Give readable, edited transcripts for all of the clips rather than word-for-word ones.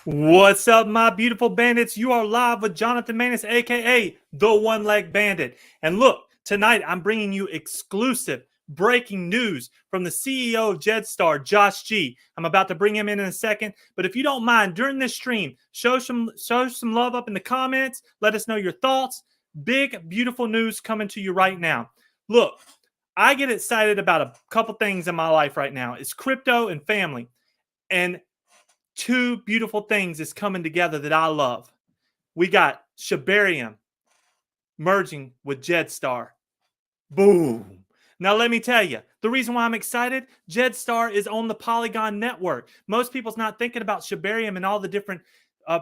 What's up, my beautiful bandits? You are live with Jonathan Manis, aka the One Leg Bandit. And look, tonight I'm bringing you exclusive breaking news from the CEO of JEDSTAR, Josh G. I'm about to bring him in a second, but if you don't mind, during this stream, show some love up in the comments. Let us know your thoughts. Big, beautiful news coming to you right now. Look, I get excited about a couple things in my life right now. It's crypto and family. And two beautiful things is coming together that I love. We got Shibarium merging with JEDSTAR. Boom. Now, let me tell you, the reason why I'm excited, JEDSTAR is on the Polygon network. Most people's not thinking about Shibarium and all the different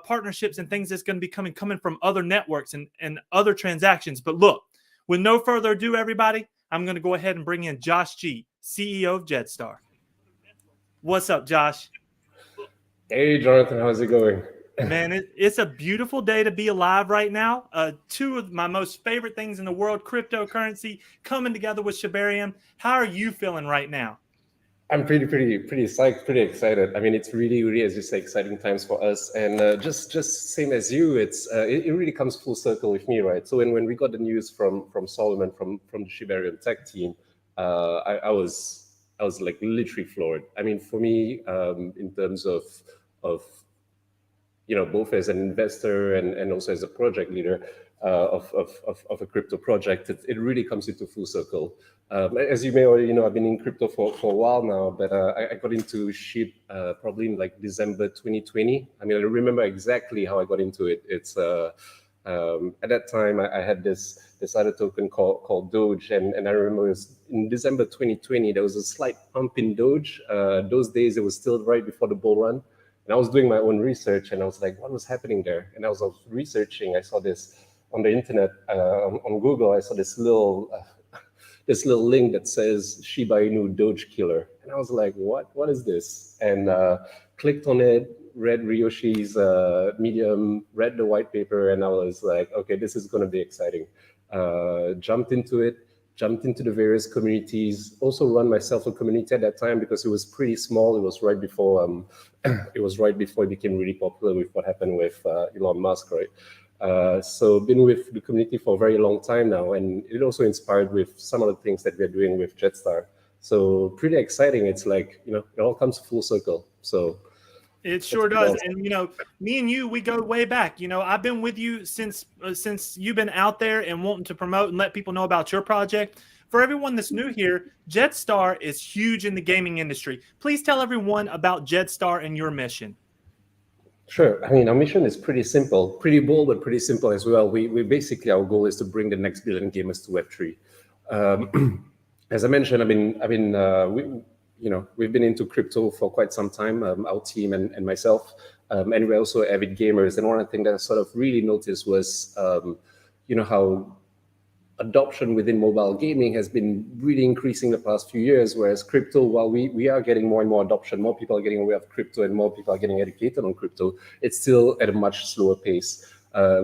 partnerships and things that's going to be coming from other networks and other transactions. But look, with no further ado, everybody, I'm going to go ahead and bring in Josh G, CEO of JEDSTAR. What's up, Josh? Hey, Jonathan, how's it going? Man, it's a beautiful day to be alive right now. Two of my most favorite things in the world, cryptocurrency, coming together with Shibarium. How are you feeling right now? I'm pretty psyched, pretty excited. I mean, it's really, as you say, exciting times for us. And just same as you, it really comes full circle with me, right? So when we got the news from Solomon from the Shibarium tech team, I was like literally floored. I mean, for me, in terms of both as an investor and also as a project leader of a crypto project, it really comes into full circle. As you may already know, I've been in crypto for a while now, but I got into SHIB probably in like December 2020. I mean, I remember exactly how I got into it. It's at that time I had this other token called Doge, and I remember it was in December 2020 there was a slight pump in Doge. Those days it was still right before the bull run. And I was doing my own research, and I was like, what was happening there? And I was researching. I saw this on the internet, on Google. I saw this little link that says Shiba Inu Doge Killer. And I was like, what is this? And clicked on it, read Ryoshi's Medium, read the white paper, and I was like, okay, this is going to be exciting. Jumped into the various communities. Also run myself a community at that time because it was pretty small. It was right before it became really popular with what happened with Elon Musk, right? So been with the community for a very long time now, and it also inspired with some of the things that we're doing with JEDSTAR. So pretty exciting. It's like, it all comes full circle. So it sure does. And, me and you, we go way back. I've been with you since you've been out there and wanting to promote and let people know about your project. For everyone that's new here, JEDSTAR is huge in the gaming industry. Please tell everyone about JEDSTAR and your mission. Sure. I mean, our mission is pretty simple, pretty bold, but pretty simple as well. We basically, our goal is to bring the next billion gamers to Web3. As I mentioned, we've been into crypto for quite some time, our team and myself, and we're also avid gamers. And one of the things that I sort of really noticed was, how adoption within mobile gaming has been really increasing the past few years, whereas crypto, while we are getting more and more adoption, more people are getting aware of crypto and more people are getting educated on crypto, it's still at a much slower pace.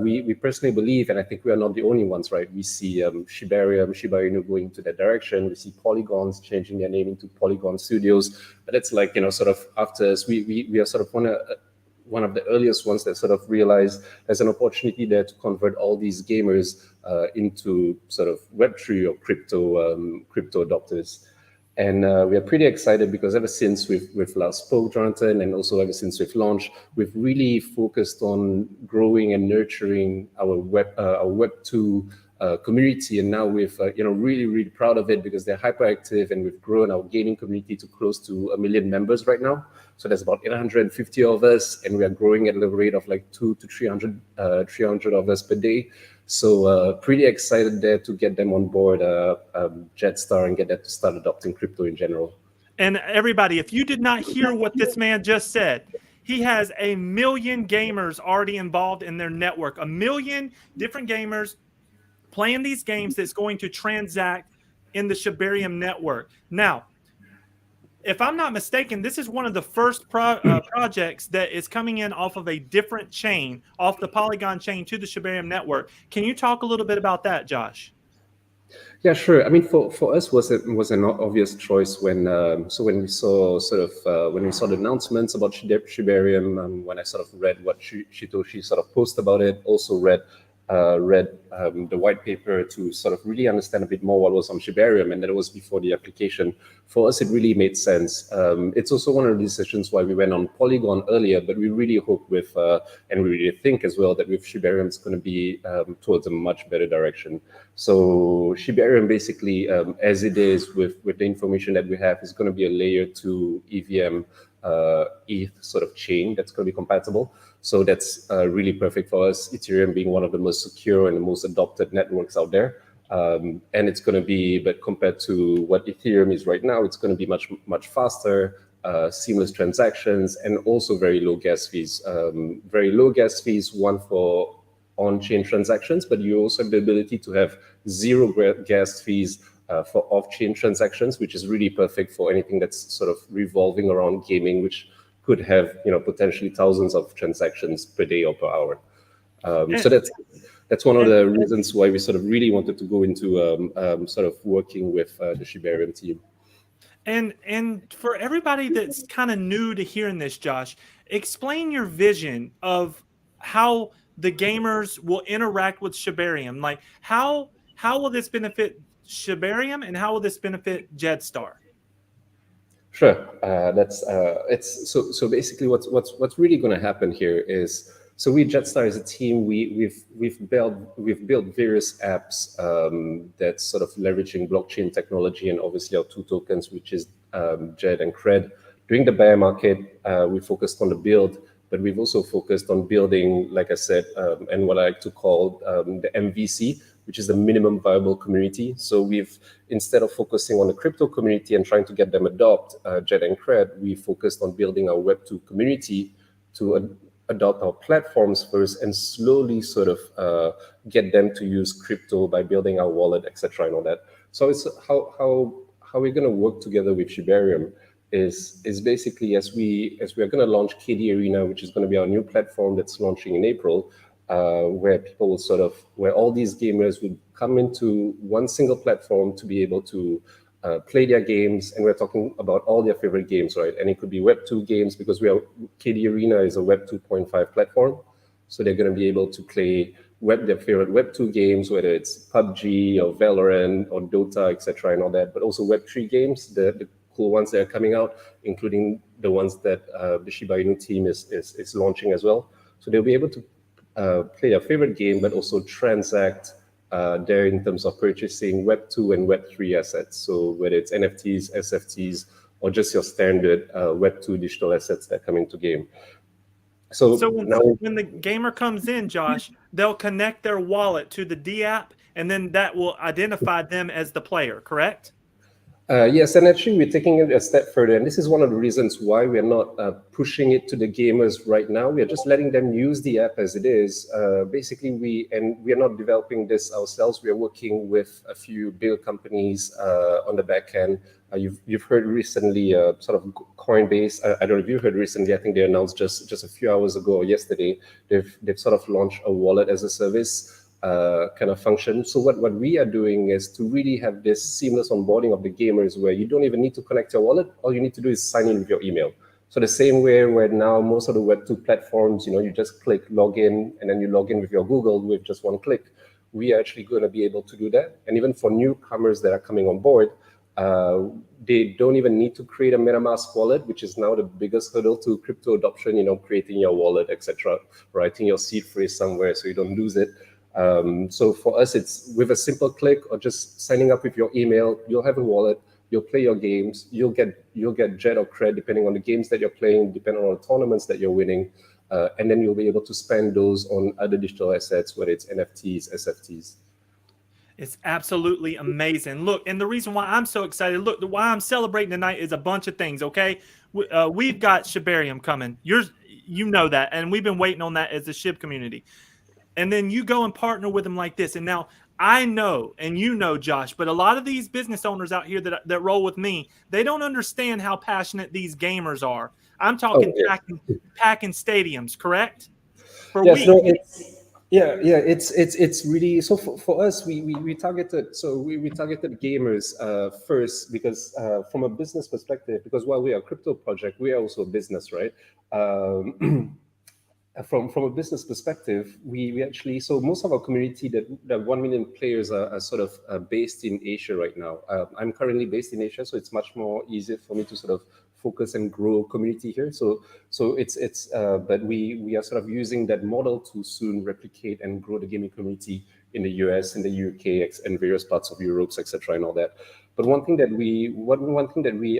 We personally believe, and I think we are not the only ones, right? We see Shibarium, Shiba Inu going to that direction. We see Polygons changing their name into Polygon Studios. But it's like, sort of after us, we are sort of one of the earliest ones that sort of realized there's an opportunity there to convert all these gamers into sort of Web3 or crypto adopters. And we are pretty excited because ever since we've last spoke, Jonathan, and also ever since we've launched, we've really focused on growing and nurturing our Web2 community. And now we've really proud of it because they're hyperactive, and we've grown our gaming community to close to 1 million members right now. So there's about 850 of us, and we are growing at a rate of like 200 to 300 of us per day. So pretty excited there to get them on board JEDSTAR and get that to start adopting crypto in general. And everybody, if you did not hear what this man just said, he has 1 million gamers already involved in their network, 1 million different gamers playing these games that's going to transact in the Shibarium network. Now, if I'm not mistaken, this is one of the first projects that is coming in off of a different chain, off the Polygon chain to the Shibarium network. Can you talk a little bit about that, Josh? Yeah, sure. I mean, for us was an obvious choice when when we saw when we saw the announcements about Shibarium, when I sort of read what Shitoshi sort of posted about it, also read the white paper to sort of really understand a bit more what was on Shibarium, and that was before the application. For us, it really made sense. It's also one of the decisions why we went on Polygon earlier, but we really hope with, and we really think as well, that with Shibarium, it's going to be towards a much better direction. So Shibarium basically, as it is with the information that we have, is going to be a layer 2 EVM ETH sort of chain that's going to be compatible. So that's really perfect for us, Ethereum being one of the most secure and the most adopted networks out there. And it's going to be, but compared to what Ethereum is right now, it's going to be much faster, seamless transactions, and also very low gas fees. Very low gas fees, one for on-chain transactions, but you also have the ability to have zero gas fees for off-chain transactions, which is really perfect for anything that's sort of revolving around gaming, which could have potentially thousands of transactions per day or per hour. So that's one of the reasons why we sort of really wanted to go into sort of working with the Shibarium team. And for everybody that's kind of new to hearing this, Josh, explain your vision of how the gamers will interact with Shibarium. Like how will this benefit Shibarium and how will this benefit JEDSTAR? Sure, it's so basically what's really going to happen here is, so we JEDSTAR as a team, we've built various apps that's sort of leveraging blockchain technology, and obviously our two tokens, which is JED and kred. During the bear market, we focused on the build, but we've also focused on building, like I said, and what I like to call the MVC, which is the minimum viable community. So we've, instead of focusing on the crypto community and trying to get them adopt JED and kred, we focused on building our Web2 community to adopt our platforms first and slowly sort of get them to use crypto by building our wallet, etc., and all that. So it's how we're going to work together with Shibarium is basically as we are going to launch KD Arena, which is going to be our new platform that's launching in April, where people will sort of, where all these gamers would come into one single platform to be able to play their games, and we're talking about all their favorite games, right? And it could be Web 2 games, because KD Arena is a Web 2.5 platform, so they're going to be able to play their favorite Web 2 games, whether it's PUBG or Valorant or Dota, etc., and all that, but also Web 3 games, the cool ones that are coming out, including the ones that the Shiba Inu team is launching as well. So they'll be able to play their favorite game, but also transact there in terms of purchasing Web 2 and Web 3 assets. So whether it's NFTs, SFTs, or just your standard Web 2 digital assets that come into game. So when the gamer comes in, Josh, they'll connect their wallet to the D app, and then that will identify them as the player, correct? Yes, and actually we're taking it a step further, and this is one of the reasons why we're not pushing it to the gamers right now. We are just letting them use the app as it is. Basically, we are not developing this ourselves. We are working with a few big companies on the back end. You've heard recently, sort of Coinbase. I don't know if you heard recently. I think they announced just a few hours ago or yesterday. They've sort of launched a wallet as a service kind of function. So what we are doing is to really have this seamless onboarding of the gamers, where you don't even need to connect your wallet. All you need to do is sign in with your email. So the same way where now most of the Web 2 platforms, you just click login, and then you log in with your Google with just one click. We are actually going to be able to do that. And even for newcomers that are coming on board, they don't even need to create a MetaMask wallet, which is now the biggest hurdle to crypto adoption, creating your wallet, etc., writing your seed phrase somewhere so you don't lose it. So for us, it's with a simple click or just signing up with your email. You'll have a wallet. You'll play your games. You'll get JED or kred depending on the games that you're playing, depending on the tournaments that you're winning, and then you'll be able to spend those on other digital assets, whether it's NFTs, SFTs. It's absolutely amazing. Look, and the reason why I'm so excited, look, why I'm celebrating tonight is a bunch of things, okay? We've got Shibarium coming. You know that, and we've been waiting on that as a SHIB community. And then you go and partner with them like this. And now I know, and you know, Josh, but a lot of these business owners out here that roll with me, they don't understand how passionate these gamers are. I'm talking packing stadiums, correct? For weeks. Yeah, it's really so for us we targeted we targeted gamers first because from a business perspective, because while we are a crypto project, we are also a business, right? Um, from a business perspective, we actually, so most of our community, that 1 million players are sort of based in Asia right now. I'm currently based in Asia, so it's much more easier for me to sort of focus and grow community here. So it's but we are sort of using that model to soon replicate and grow the gaming community in the US, in the UK, and various parts of Europe, etc., and all that. But one thing that we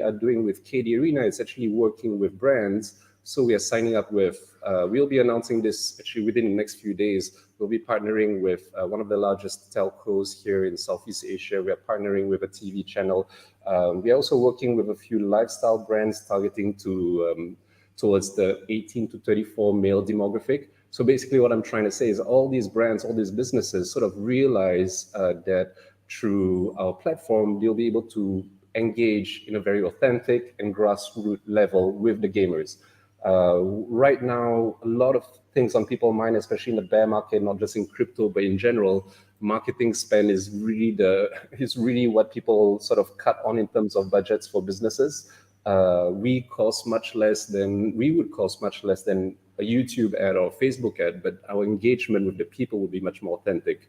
are doing with KD Arena is actually working with brands. So we are signing up with, we'll be announcing this actually within the next few days. We'll be partnering with one of the largest telcos here in Southeast Asia. We are partnering with a TV channel. We are also working with a few lifestyle brands targeting towards the 18 to 34 male demographic. So basically what I'm trying to say is all these brands, all these businesses sort of realize that through our platform, they'll be able to engage in a very authentic and grassroots level with the gamers. Right now, a lot of things on people's mind, especially in the bear market, not just in crypto, but in general, marketing spend is really what people sort of cut on in terms of budgets for businesses. We would cost much less than a YouTube ad or Facebook ad, but our engagement with the people would be much more authentic,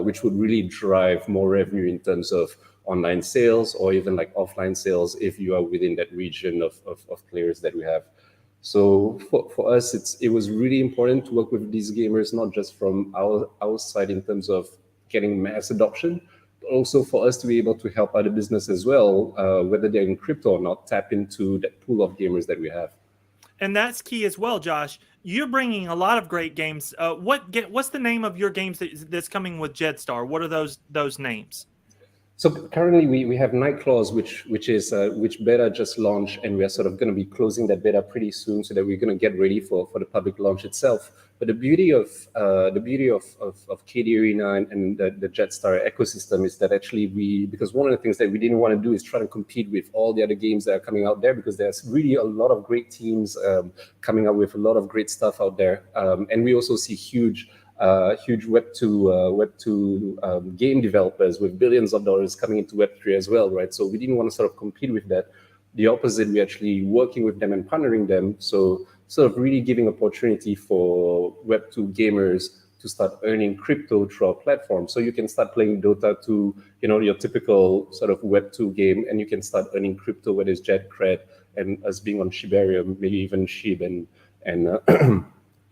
which would really drive more revenue in terms of online sales or even like offline sales if you are within that region of players that we have. So for us, it was really important to work with these gamers, not just from our side in terms of getting mass adoption, but also for us to be able to help other businesses as well, whether they're in crypto or not, tap into that pool of gamers that we have. And that's key as well, Josh. You're bringing a lot of great games. What's the name of your games that's coming with JEDSTAR? What are those names? So currently we have Nightclaws, which beta just launched, and we are sort of going to be closing that beta pretty soon, so that we're going to get ready for the public launch itself. But the beauty of KD Arena and the JEDSTAR ecosystem is that actually because one of the things that we didn't want to do is try to compete with all the other games that are coming out there, because there's really a lot of great teams coming up with a lot of great stuff out there, and we also see huge Web2 game developers with billions of dollars coming into Web3 as well, right? So we didn't want to sort of compete with that. The opposite, we're actually working with them and partnering them. So sort of really giving opportunity for Web2 gamers to start earning crypto through our platform. So you can start playing Dota 2, your typical sort of Web2 game, and you can start earning crypto, whether it's JED, kred, and us being on Shibarium, maybe even SHIB and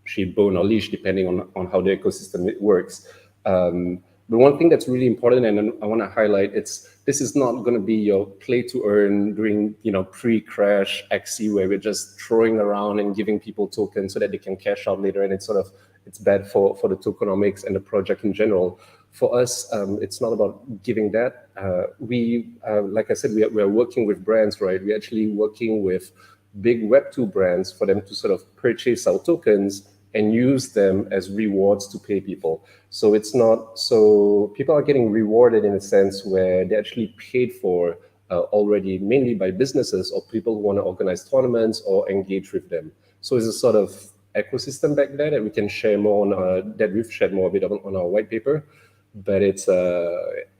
SHIB, Bone, or Leash, depending on how the ecosystem works. But one thing that's really important, and I want to highlight, this is not going to be your play to earn during pre-crash XC, where we're just throwing around and giving people tokens so that they can cash out later, and it's bad for the tokenomics and the project in general. For us, it's not about giving that. Like I said, we are working with brands, right? We're actually working with big Web2 brands for them to sort of purchase our tokens and use them as rewards to pay people. So people are getting rewarded in a sense where they actually paid for already, mainly by businesses or people who want to organize tournaments or engage with them. So it's a sort of ecosystem back there that we can share more on, that we've shared more a bit on our white paper, but it's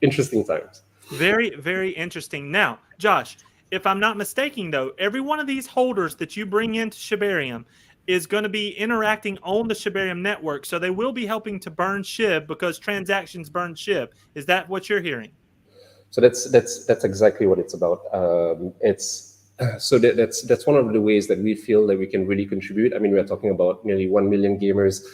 interesting times. Very, very interesting. Now, Josh, if I'm not mistaken, though, every one of these holders that you bring into Shibarium is going to be interacting on the Shibarium network. So they will be helping to burn SHIB because transactions burn SHIB. Is that what you're hearing? So that's exactly what it's about. That's one of the ways that we feel that we can really contribute. I mean, we're talking about nearly 1 million gamers.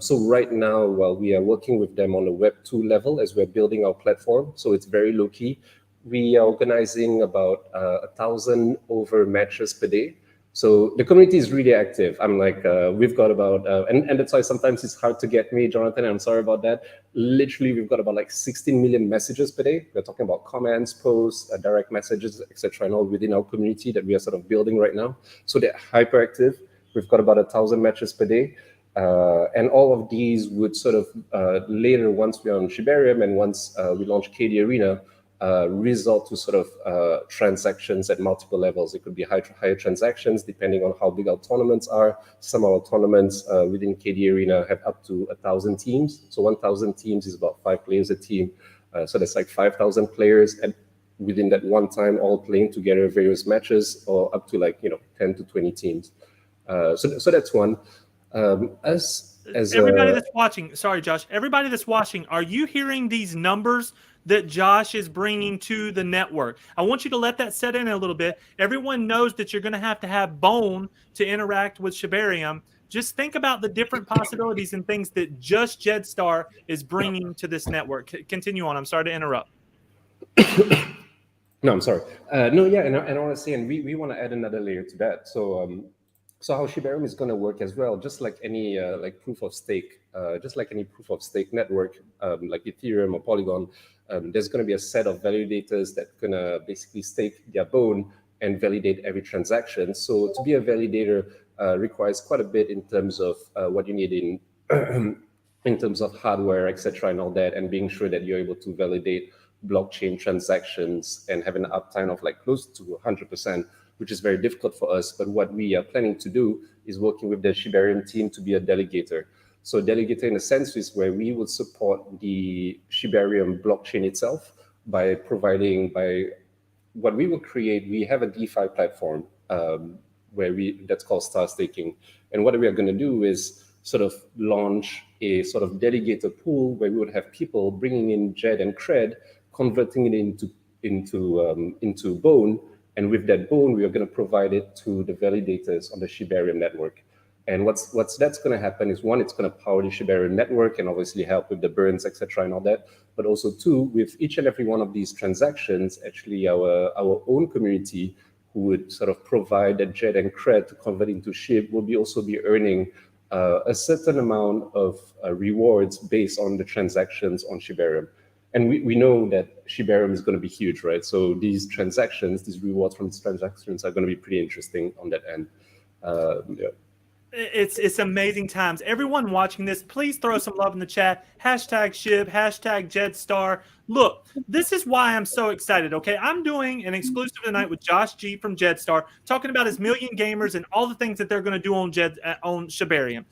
So right now, while we are working with them on the Web2 level as we're building our platform, so it's very low key, we are organizing about 1,000 over matches per day. So the community is really active. I'm like, we've got about, and that's why sometimes it's hard to get me, Jonathan, I'm sorry about that. Literally, we've got about like 16 million messages per day. We're talking about comments, posts, direct messages, etc., and all within our community that we are sort of building right now. So they're hyperactive. We've got about 1,000 matches per day. And all of these would sort of later, once we're on Shibarium and once we launch KD Arena, result to sort of transactions at multiple levels. It could be higher transactions depending on how big our tournaments are. Some of our tournaments within KD Arena have up to 1,000 teams. So 1,000 teams is about 5 players a team. So that's like 5,000 players and within that one time, all playing together various matches, or up to like 10 to 20 teams. So that's one. As everybody that's watching, sorry, Josh, everybody that's watching, are you hearing these numbers that Josh is bringing to the network? I want you to let that set in a little bit. Everyone knows that you're going to have Bone to interact with Shibarium. Just think about the different possibilities and things that just JEDSTAR is bringing to this network. Continue on. I'm sorry to interrupt. No, I'm sorry. No, yeah, and I want to say, and we want to add another layer to that. So how Shibarium is going to work as well, just like any like proof of stake, just like any proof of stake network, like Ethereum or Polygon, there's going to be a set of validators that going to basically stake their Bone and validate every transaction. So to be a validator requires quite a bit in terms of what you need in terms of hardware, etc., and all that, and being sure that you're able to validate blockchain transactions and have an uptime of like close to 100%, which is very difficult for us. But what we are planning to do is working with the Shibarium team to be a delegator. So a delegator in a sense is where we will support the Shibarium blockchain itself by providing, by what we will create, we have a DeFi platform that's called Star Staking. And what we are going to do is sort of launch a sort of delegator pool where we would have people bringing in JED and cred, converting it into Bone, and with that Bone, we are going to provide it to the validators on the Shibarium network. And what's that's going to happen is, one, it's going to power the Shibarium network and obviously help with the burns, etc., and all that. But also, two, with each and every one of these transactions, actually our own community who would sort of provide the JED and cred to convert into SHIB will also be earning a certain amount of rewards based on the transactions on Shibarium. And we know that Shibarium is going to be huge, right? So these transactions, these rewards from these transactions are going to be pretty interesting on that end. Yeah. It's amazing times. Everyone watching this, please throw some love in the chat. Hashtag SHIB, hashtag JEDSTAR. Look, this is why I'm so excited, okay? I'm doing an exclusive tonight with Josh G from JEDSTAR, talking about his Million Gamers and all the things that they're going to do on Shibarium.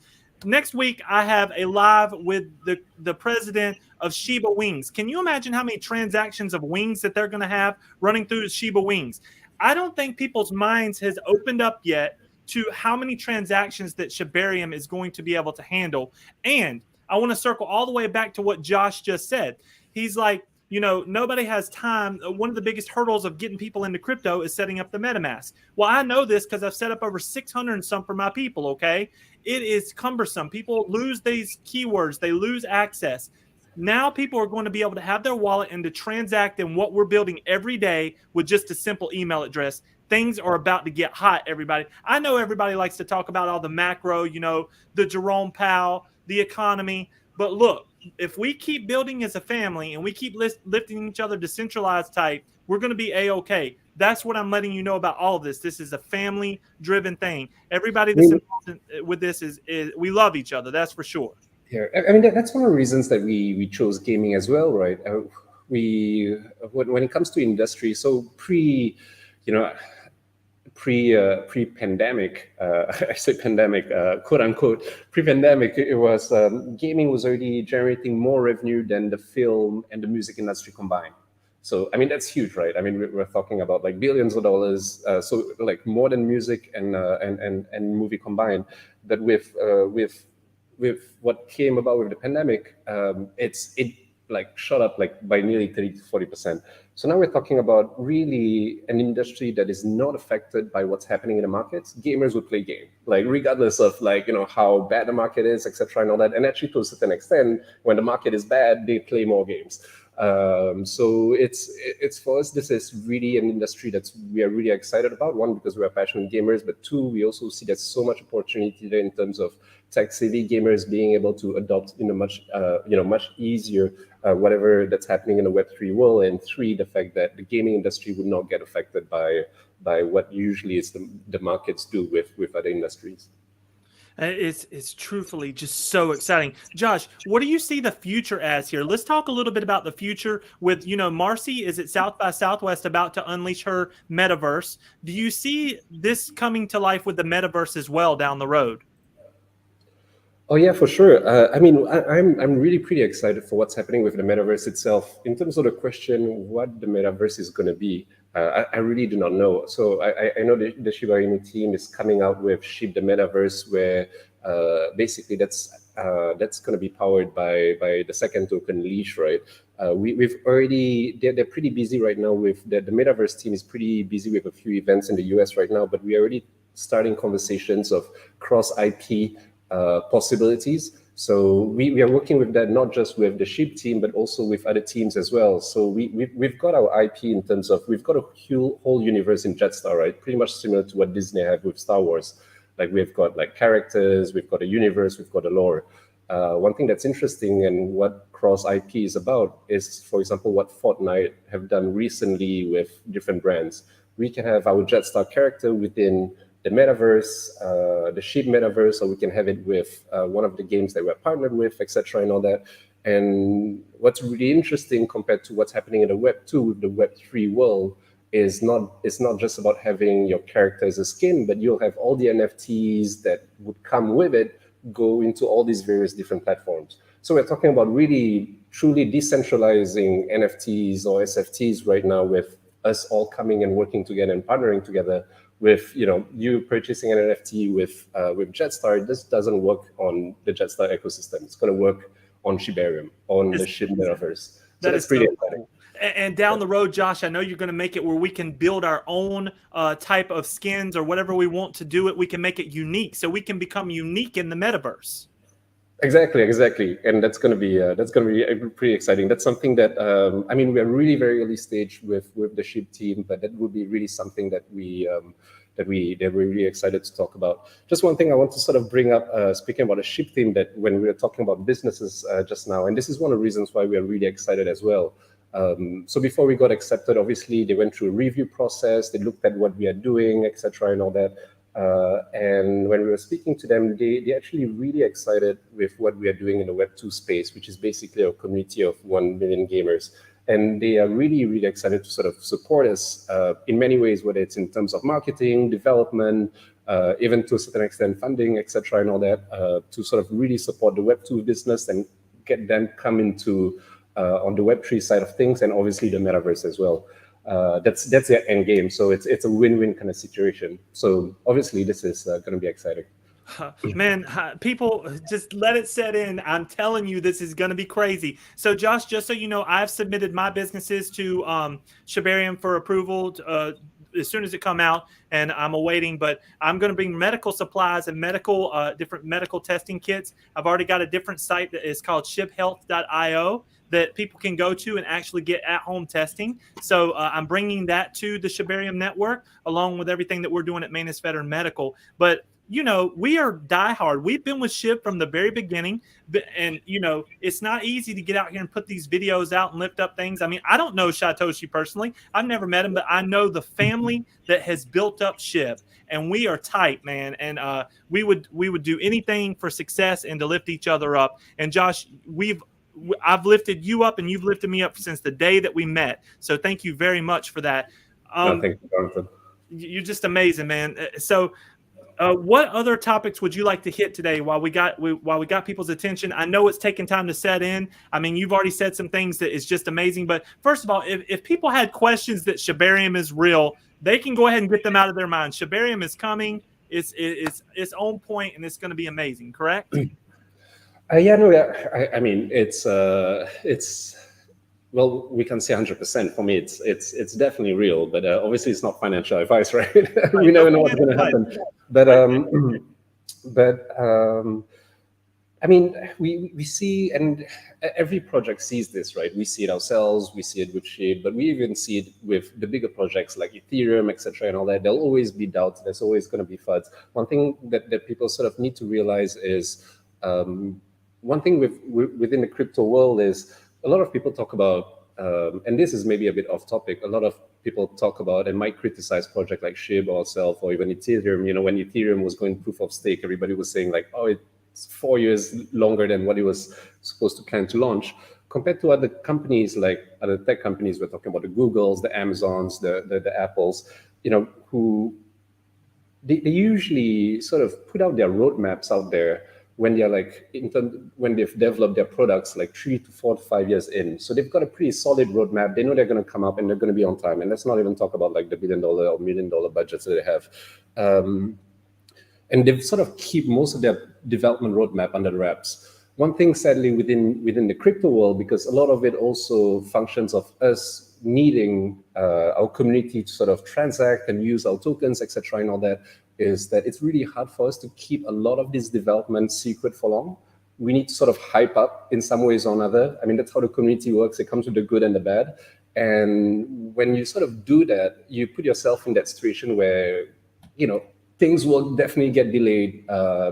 Next week, I have a live with the president of Shiba Wings. Can you imagine how many transactions of wings that they're going to have running through Shiba Wings? I don't think people's minds has opened up yet to how many transactions that Shibarium is going to be able to handle. And I want to circle all the way back to what Josh just said. He's like, nobody has time. One of the biggest hurdles of getting people into crypto is setting up the MetaMask. Well, I know this because I've set up over 600 and some for my people, okay? It is cumbersome. People lose these keywords. They lose access. Now people are going to be able to have their wallet and to transact in what we're building every day with just a simple email address. Things are about to get hot, everybody. I know everybody likes to talk about all the macro, the Jerome Powell, the economy. But look, if we keep building as a family and we keep lifting each other decentralized type, we're going to be A-OK. That's what I'm letting you know about all of this. This is a family-driven thing. Everybody that's involved with this is we love each other. That's for sure. Yeah, I mean, that's one of the reasons that we chose gaming as well, right? When it comes to industry, so pre-pandemic, I say pandemic, quote unquote, pre-pandemic, it was gaming was already generating more revenue than the film and the music industry combined. So, I mean, that's huge, right? I mean, we're talking about like billions of dollars, so like more than music and movie combined. But with what came about with the pandemic, it like shot up like by nearly 30 to 40%. So now we're talking about really an industry that is not affected by what's happening in the markets. Gamers would play game, like regardless of like, how bad the market is, etc. and all that. And actually to a certain extent, when the market is bad, they play more games. So it's for us, this is really an industry we are really excited about. One, because we are passionate gamers, but two, we also see there's so much opportunity there in terms of tech-savvy gamers being able to adopt much easier whatever that's happening in the Web3 world. And three, the fact that the gaming industry would not get affected by what usually is the markets do with other industries. It's truthfully just so exciting. Josh, what do you see the future as here? Let's talk a little bit about the future with, Marcy is at South by Southwest about to unleash her metaverse. Do you see this coming to life with the metaverse as well down the road? Oh yeah, for sure. I'm really pretty excited for what's happening with the metaverse itself. In terms of the question, what the metaverse is going to be, I really do not know. So I know the Shiba Inu team is coming out with Ship the Metaverse, where basically that's going to be powered by the second token leash, right? We've already they're pretty busy right now with the metaverse team is pretty busy with a few events in the US right now, but we're already starting conversations of cross IP possibilities. So we are working with that, not just with the SHIP team, but also with other teams as well. So we've got our IP in terms of, we've got a whole universe in JEDSTAR, right? Pretty much similar to what Disney have with Star Wars. Like we've got like characters, we've got a universe, we've got a lore. One thing that's interesting and what cross IP is about is, for example, what Fortnite have done recently with different brands. We can have our JEDSTAR character within the metaverse, the SHIP metaverse, or we can have it with one of the games that we're partnered with, etc., and all that. And what's really interesting compared to what's happening in the Web 2 with the Web 3 world is it's not just about having your character as a skin, but you'll have all the NFTs that would come with it go into all these various different platforms. So we're talking about really truly decentralizing NFTs or SFTs right now, with us all coming and working together and partnering together. With you purchasing an NFT with JEDSTAR, this doesn't work on the JEDSTAR ecosystem. It's going to work on Shibarium, on the SHIP metaverse. So that's pretty exciting. Cool. And down the road, Josh, I know you're going to make it where we can build our own type of skins or whatever we want to do it. We can make it unique, so we can become unique in the metaverse. Exactly, and that's going to be pretty exciting. That's something that we're really very early stage with the SHIP team, but that would be really something that we're really excited to talk about. Just one thing I want to sort of bring up, speaking about the SHIP team, that when we were talking about businesses just now, and this is one of the reasons why we are really excited as well. So before we got accepted, obviously they went through a review process. They looked at what we are doing, etc., and all that. And when we were speaking to them, they actually really excited with what we are doing in the Web2 space, which is basically a community of 1 million gamers. And they are really, really excited to sort of support us in many ways, whether it's in terms of marketing, development, even to a certain extent funding, etc., and all that, to sort of really support the Web2 business and get them come into on the Web3 side of things, and obviously the metaverse as well. That's their end game. So it's a win-win kind of situation. So obviously this is going to be exciting. Man, people, just let it set in. I'm telling you, this is going to be crazy. So Josh, just so you know, I've submitted my businesses to Shibarium for approval as soon as it come out, and I'm awaiting, but I'm going to bring medical supplies and different medical testing kits. I've already got a different site that is called shiphealth.io that people can go to and actually get at-home testing. So I'm bringing that to the Shibarium network, along with everything that we're doing at Manus Veteran Medical. But we are diehard. We've been with SHIP from the very beginning. And, it's not easy to get out here and put these videos out and lift up things. I mean, I don't know Satoshi personally. I've never met him, but I know the family that has built up SHIP. And we are tight, man. And we would do anything for success and to lift each other up. And Josh, I've lifted you up and you've lifted me up since the day that we met. So thank you very much for that. Thank you, Jonathan. You're just amazing, man. So what other topics would you like to hit today while we got people's attention? I know it's taking time to set in. I mean, you've already said some things that is just amazing. But first of all, if people had questions that Shibarium is real, they can go ahead and get them out of their mind. Shibarium is coming. It's on point, and it's going to be amazing. Correct? Yeah, no, yeah. I mean, it's well, we can say 100%. For me, it's definitely real, but obviously it's not financial advice, right? We never know what's going to happen. But I mean, we see, and every project sees this, right? We see it ourselves, we see it with SHIP, but we even see it with the bigger projects like Ethereum, etc., and all that. There'll always be doubts. There's always going to be FUDs. One thing that people sort of need to realize is, one thing within the crypto world is a lot of people talk about and this is maybe a bit off topic, a lot of people talk about and might criticize projects like SHIB or Self or even Ethereum. You know, when Ethereum was going proof of stake, everybody was saying like, oh, it's 4 years longer than what it was supposed to plan to launch. Compared to other companies, like other tech companies, we're talking about the Googles, the Amazons, the Apples, you know, who they usually sort of put out their roadmaps out there when they're like when they've developed their products like 3 to 4 to 5 years in. So they've got a pretty solid roadmap. They know they're going to come up and they're going to be on time. And let's not even talk about like the $1 billion or $1 million budgets that they have. And they've sort of keep most of their development roadmap under wraps. One thing, sadly, within the crypto world, because a lot of it also functions of us needing our community to sort of transact and use our tokens, etc., and all that, is that it's really hard for us to keep a lot of this development secret for long. We need to sort of hype up in some ways or another. I mean, that's how the community works. It comes with the good and the bad. And when you sort of do that, you put yourself in that situation where, you know, things will definitely get delayed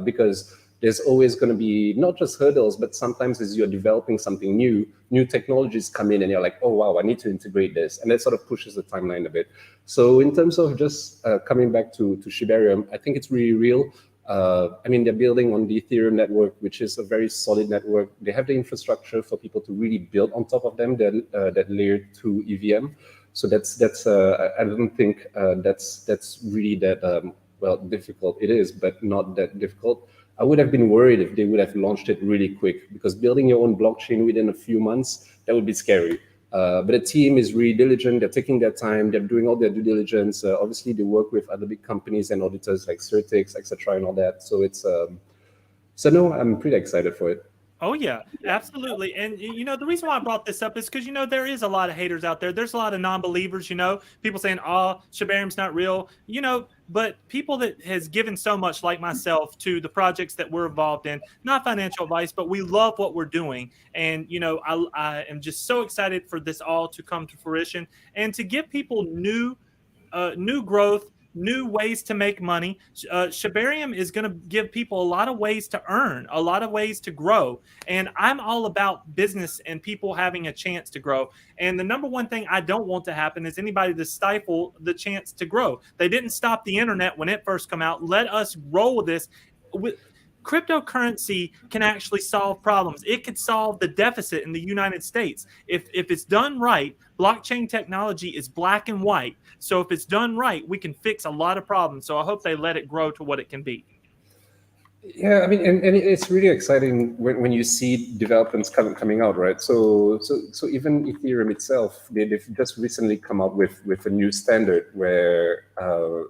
because there's always going to be not just hurdles, but sometimes as you're developing something new technologies come in and you're like, oh, wow, I need to integrate this. And that sort of pushes the timeline a bit. So in terms of just coming back to Shibarium, I think it's really real. I mean, they're building on the Ethereum network, which is a very solid network. They have the infrastructure for people to really build on top of them, that layer 2 EVM. So that's I don't think that's really that, well, difficult. It is, but not that difficult. I would have been worried if they would have launched it really quick, because building your own blockchain within a few months, that would be scary. But the team is really diligent. They're taking their time. They're doing all their due diligence. Obviously, they work with other big companies and auditors like Certix, etc., and all that. So it's so no, I'm pretty excited for it. Oh, yeah, absolutely. And, you know, the reason why I brought this up is because, you know, there is a lot of haters out there. There's a lot of non-believers, you know, people saying, oh, Shibarium's not real, you know, but people that has given so much, like myself, to the projects that we're involved in, not financial advice, but we love what we're doing. And, you know, I am just so excited for this all to come to fruition and to give people new growth, new ways to make money. Shibarium is going to give people a lot of ways to earn, a lot of ways to grow. And I'm all about business and people having a chance to grow. And the number one thing I don't want to happen is anybody to stifle the chance to grow. They didn't stop the internet when it first came out. Let us roll with this. Cryptocurrency can actually solve problems. It could solve the deficit in the United States. If it's done right, blockchain technology is black and white. So if it's done right, we can fix a lot of problems. So I hope they let it grow to what it can be. Yeah, I mean, and it's really exciting when you see developments coming out, right? So even Ethereum itself, they've just recently come out with a new standard where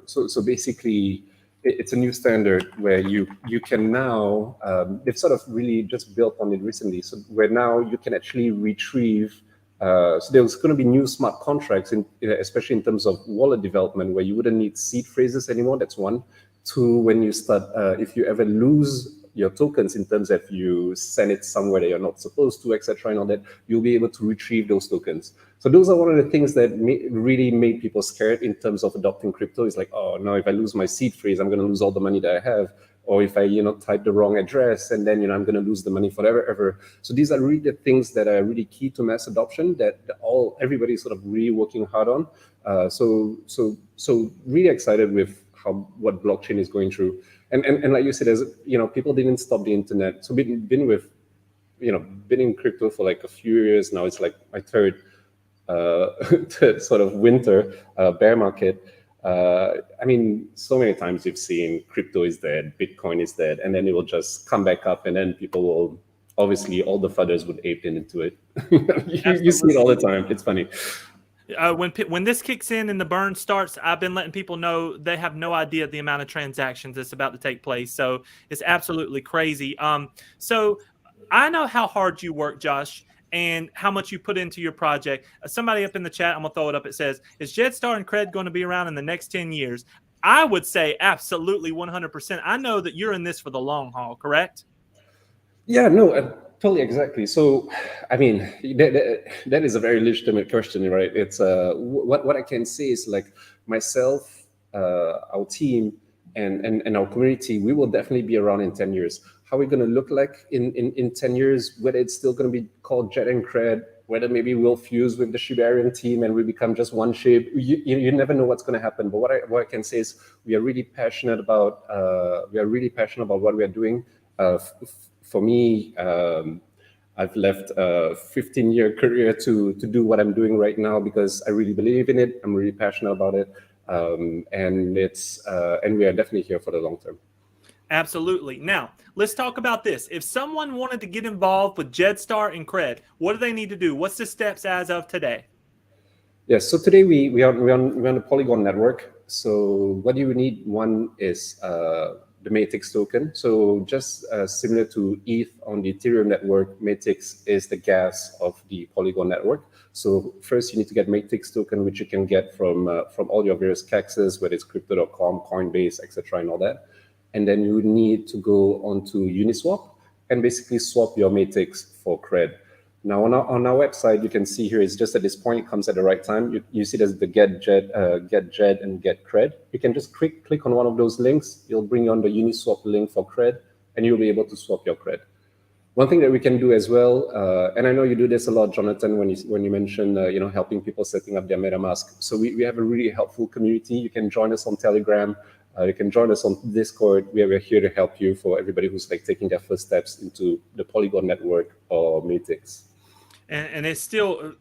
so basically it's a new standard where you can now they've sort of really just built on it recently. So where now you can actually retrieve. So there's going to be new smart contracts, especially in terms of wallet development, where you wouldn't need seed phrases anymore. That's one. Two, when you start, if you ever lose your tokens in terms of you send it somewhere that you're not supposed to, etc., and all that, you'll be able to retrieve those tokens. So those are one of the things that really made people scared in terms of adopting crypto. It's like, oh no, if I lose my seed phrase, I'm going to lose all the money that I have. Or if I, type the wrong address, and then, I'm going to lose the money forever, ever. So these are really the things that are really key to mass adoption that everybody's sort of really working hard on. So really excited with what blockchain is going through. And like you said, as people didn't stop the internet. So been in crypto for like a few years now. It's like my third sort of winter bear market. I mean, so many times you've seen crypto is dead, Bitcoin is dead, and then it will just come back up, and then people will, obviously, all the FUDDers would ape into it. you see it all the time. It's funny. When this kicks in and the burn starts, I've been letting people know they have no idea the amount of transactions that's about to take place. So it's absolutely crazy. So I know how hard you work, Josh, and how much you put into your project. Somebody up in the chat, I'm going to throw it up. It says, is JEDSTAR and Kred going to be around in the next 10 years? I would say absolutely 100%. I know that you're in this for the long haul, correct? Yeah, no, totally, exactly. So, I mean, that is a very legitimate question, right? It's what I can say is, like, myself, our team, and our community, we will definitely be around in 10 years. How are we going to look like in 10 years, whether it's still going to be called Jet and Kred, whether maybe we'll fuse with the Shibarium team and we become just one SHIB. You never know what's going to happen. But what I can say is we are really passionate about what we are doing. For me, I've left a 15-year career to do what I'm doing right now because I really believe in it. I'm really passionate about it, and we are definitely here for the long term. Absolutely. Now, let's talk about this. If someone wanted to get involved with JEDSTAR and Kred, what do they need to do? What's the steps as of today? Yes, so today we're on the Polygon network. So what you need, one is the Matrix token. So just similar to ETH on the Ethereum network, Matrix is the gas of the Polygon network. So first you need to get Matrix token, which you can get from all your various kexes, whether it's crypto.com, Coinbase, etc., and all that. And then you need to go onto Uniswap and basically swap your Matrix for Kred. Now on our website, you can see here, it's just at this point, it comes at the right time. You see there's the get JED and get Kred. You can just click on one of those links. It'll bring you on the Uniswap link for Kred, and you'll be able to swap your Kred. One thing that we can do as well, and I know you do this a lot, Jonathan, when you mention helping people setting up their MetaMask. So we have a really helpful community. You can join us on Telegram. You can join us on Discord. We're here to help you for everybody who's like taking their first steps into the Polygon network or Matrix. And it's still,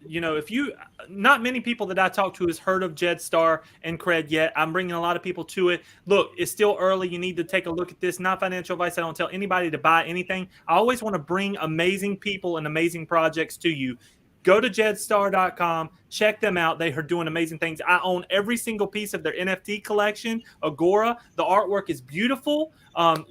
not many people that I talk to has heard of JEDSTAR and Kred yet. I'm bringing a lot of people to it. Look, it's still early. You need to take a look at this. Not financial advice. I don't tell anybody to buy anything. I always want to bring amazing people and amazing projects to you. Go to JEDSTAR.com, check them out. They are doing amazing things. I own every single piece of their NFT collection, Agora. The artwork is beautiful. I'm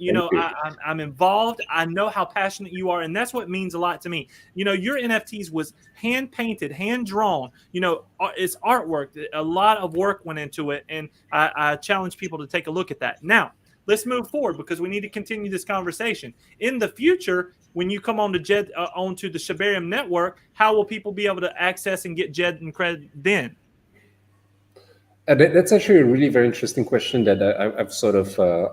involved. I know how passionate you are, and that's what means a lot to me. Your NFTs was hand-painted, hand-drawn. It's artwork. A lot of work went into it, and I challenge people to take a look at that. Now, let's move forward because we need to continue this conversation. In the future, when you come onto onto the Shibarium network, how will people be able to access and get JED and Kred then? That's actually a really very interesting question that I've sort of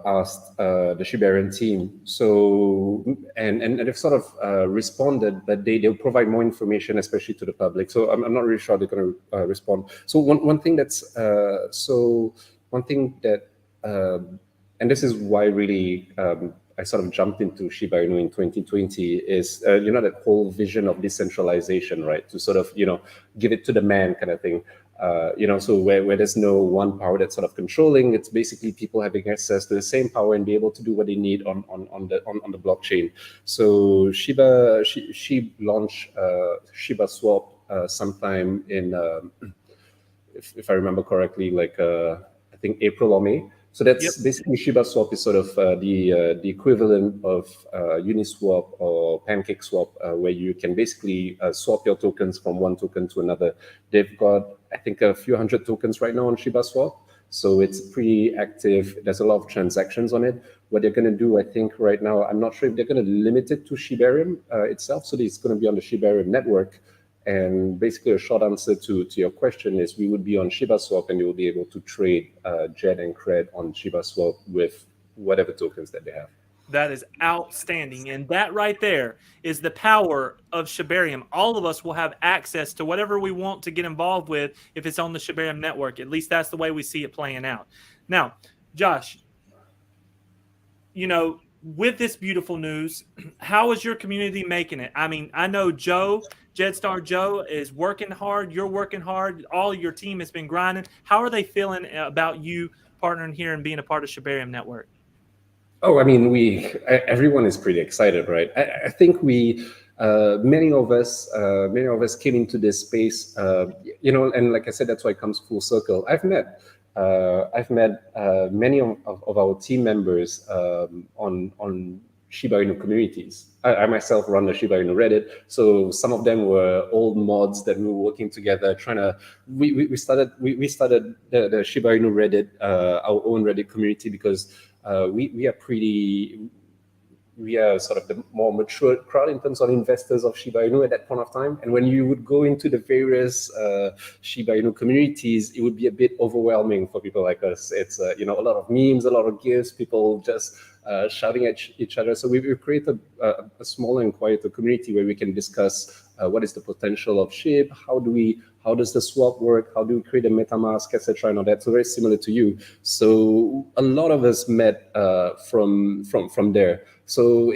asked the Shibarium team. So and they've sort of responded that they'll provide more information, especially to the public. So I'm not really sure they're going to respond. So one thing and this is why really I sort of jumped into Shiba Inu in 2020 is, that whole vision of decentralization, right? To sort of, give it to the man kind of thing. So where there's no one power that's sort of controlling, it's basically people having access to the same power and be able to do what they need on the blockchain. So she launched Shiba Swap sometime in, if I remember correctly, I think April or May. So that's basically Shiba Swap is sort of the equivalent of Uniswap or PancakeSwap, where you can basically swap your tokens from one token to another. They've got, I think, a few hundred tokens right now on Shiba Swap. So it's pretty active. There's a lot of transactions on it. What they're going to do, I think, right now, I'm not sure if they're going to limit it to Shibarium itself. So it's going to be on the Shibarium network. And basically, a short answer to your question is we would be on Shiba Swap and you will be able to trade JED and Kred on Shiba Swap with whatever tokens that they have. That is outstanding. And that right there is the power of Shibarium. All of us will have access to whatever we want to get involved with if it's on the Shibarium network. At least that's the way we see it playing out. Now, Josh, with this beautiful news, how is your community making it? I mean, I know JEDSTAR Joe is working hard. You're working hard. All your team has been grinding. How are they feeling about you partnering here and being a part of Shibarium Network? Oh, I mean, everyone is pretty excited, right? I think many of us came into this space, and like I said, that's why it comes full circle. I've met many of our team members on Shiba Inu communities. I myself run the Shiba Inu Reddit, so some of them were old mods that we were working together, trying to. We started the Shiba Inu Reddit, our own Reddit community, because we are sort of the more mature crowd in terms of investors of Shiba Inu at that point of time. And when you would go into the various Shiba Inu communities, it would be a bit overwhelming for people like us. It's a lot of memes, a lot of gifs, people just shouting at each other. So we've created a smaller and quieter community where we can discuss what is the potential of SHIB, how does the swap work, how do we create a MetaMask, etc., and all that. So very similar to you. So a lot of us met from there. So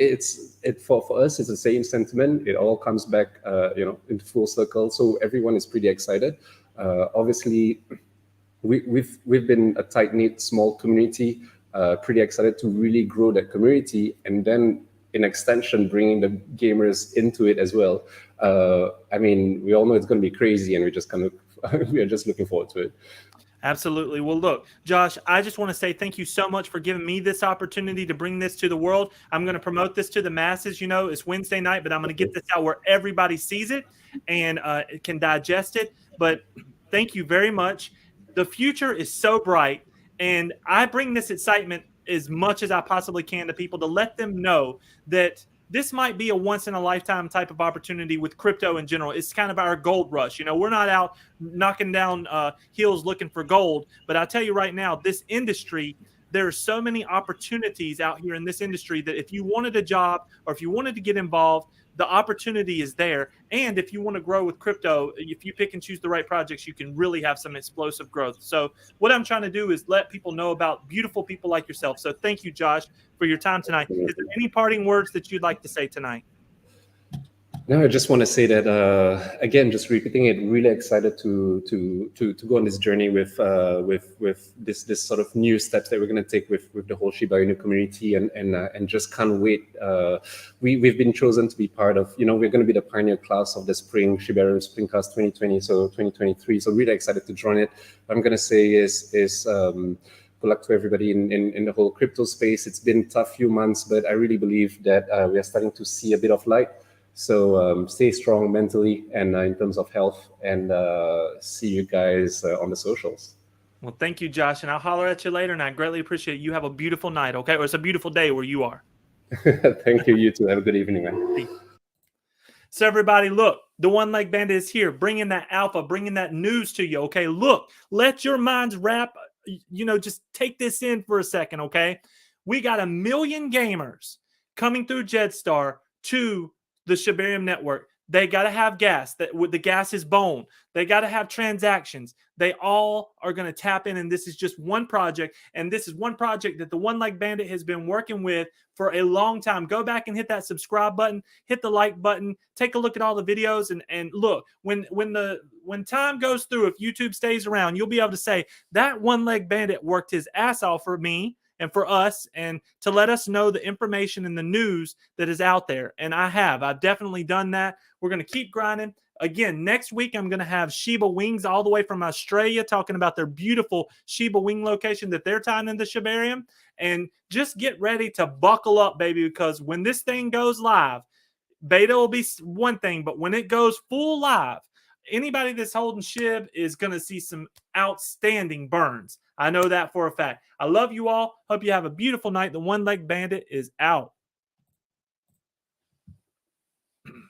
for us, it's the same sentiment. It all comes back, in full circle. So everyone is pretty excited. Obviously, we've been a tight-knit, small community. Pretty excited to really grow that community, and then in extension, bringing the gamers into it as well. I mean, we all know it's going to be crazy, and we are just looking forward to it. Absolutely. Well, look, Josh, I just want to say thank you so much for giving me this opportunity to bring this to the world. I'm going to promote this to the masses. It's Wednesday night, but I'm going to get this out where everybody sees it and can digest it. But thank you very much. The future is so bright, and I bring this excitement as much as I possibly can to people to let them know that this might be a once-in-a-lifetime type of opportunity with crypto in general. It's kind of our gold rush. We're not out knocking down hills looking for gold. But I'll tell you right now, this industry, there are so many opportunities out here in this industry that if you wanted a job or if you wanted to get involved, the opportunity is there. And if you want to grow with crypto, if you pick and choose the right projects, you can really have some explosive growth. So what I'm trying to do is let people know about beautiful people like yourself. So thank you, Josh, for your time tonight. Is there any parting words that you'd like to say tonight? No, I just want to say that again, just repeating it. Really excited to go on this journey with this sort of new steps that we're going to take with the whole Shiba Inu community, and just can't wait. We've been chosen to be part of. We're going to be the pioneer class of the Shiba Inu Spring Class 2020, so 2023. So really excited to join it. What I'm going to say is good luck to everybody in the whole crypto space. It's been a tough few months, but I really believe that we are starting to see a bit of light. So stay strong mentally and in terms of health, and see you guys on the socials. Well, thank you, Josh, and I'll holler at you later, and I greatly appreciate it. You have a beautiful night, okay? Or it's a beautiful day where you are. Thank you. You too. Have a good evening, man. So everybody, look, the One Leg Bandit is here, bringing that alpha, bringing that news to you, okay? Look, let your minds wrap, just take this in for a second, okay? We got 1 million gamers coming through JEDSTAR to the Shibarium network. They got to have gas. The gas is bone. They got to have transactions. They all are going to tap in, and this is just one project. And this is one project that the One Leg Bandit has been working with for a long time. Go back and hit that subscribe button, hit the like button, take a look at all the videos, and look, when time goes through, if YouTube stays around, you'll be able to say that One Leg Bandit worked his ass off for me and for us, and to let us know the information and the news that is out there. And I've definitely done that. We're going to keep grinding. Again, next week, I'm going to have Shiba Wings all the way from Australia talking about their beautiful Shiba Wing location that they're tying into Shibarium. And just get ready to buckle up, baby, because when this thing goes live, beta will be one thing, but when it goes full live, anybody that's holding SHIB is going to see some outstanding burns. I know that for a fact. I love you all. Hope you have a beautiful night. The One Leg Bandit is out.